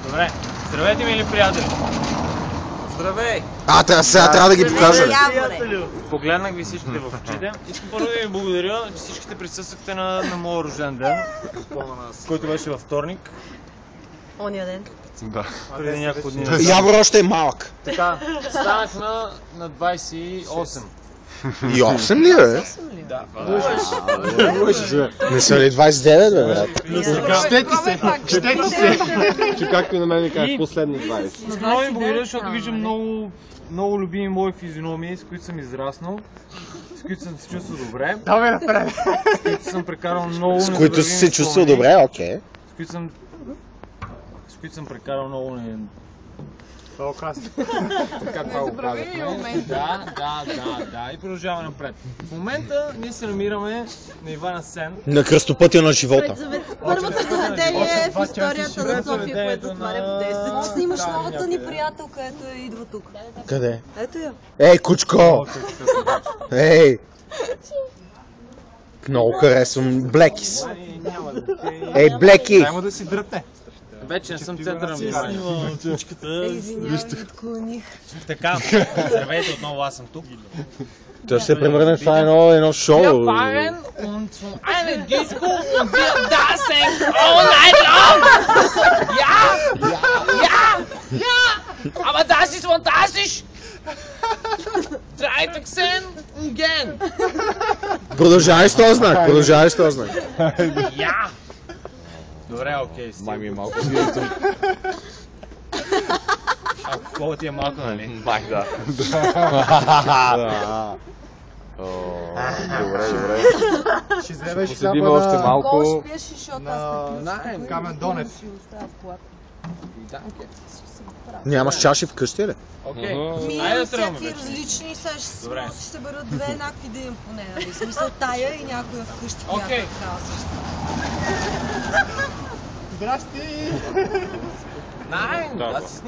Добре. Здравейте, мили приятели. Здравей. Сега трябва да ги покажа. Погледнах ви всичките в очите. Искам първо да ви благодаря, че всичките присъствахте на моя рожден ден, който беше във вторник. Ония ден. Да. Преди няколко дни. Явор още е малък. Така, станах на 28. И 8 ли бе? Да. Не са ли 29 бе, брат? Щети се, че както и на мен ми кажеш последни 20. Много ви благодаря, защото виждам много любими мои физиономии, с които съм израснал, с които съм се чувствал добре. Давай напред! С които съм прекарал много. С които си се чувствал добре, окей. С които съм прекарал много. Това оказа. Така това го казахме. Да. И продължаваме напред. В момента ние се намираме на Ивана Сен. На кръстопътя на живота. Първото заведение в историята на София, което отваря в 10. Снимаш новата ни приятелка, ето идва тук. Къде? Ето я. Ей, кучко! Ей! Много харесвам Блекис. Ей, Блеки! Няма да си дръпне. Вече не съм център на внимание. Извинявай, отклоних. Така, здравейте отново, аз съм тук. Той ще се превърне в това едно шоу. Wir fahren und zum einen Disco und wir dancen all night long! Ja! Aber das ist fantastisch! Dreitaxen und gern! Продължавай с този знак, Ja! Добре, окей. Май ми е малко свирито. Колко ти е малко, нали? Май да. Добре. Ще вземеш поседим още малко. Колко ще пиеш, защото на Камен Донев. Нямаш чаши вкъщи ли? Окей. Ми Айде имам да тръгваме всякакви вече. различни, сега Добре. ще се бъдат две еднакви да имам поне, нали? В смисъл тая и някоя вкъщи, която Окей. е такава също. Здрасти! Nein, das ist nicht.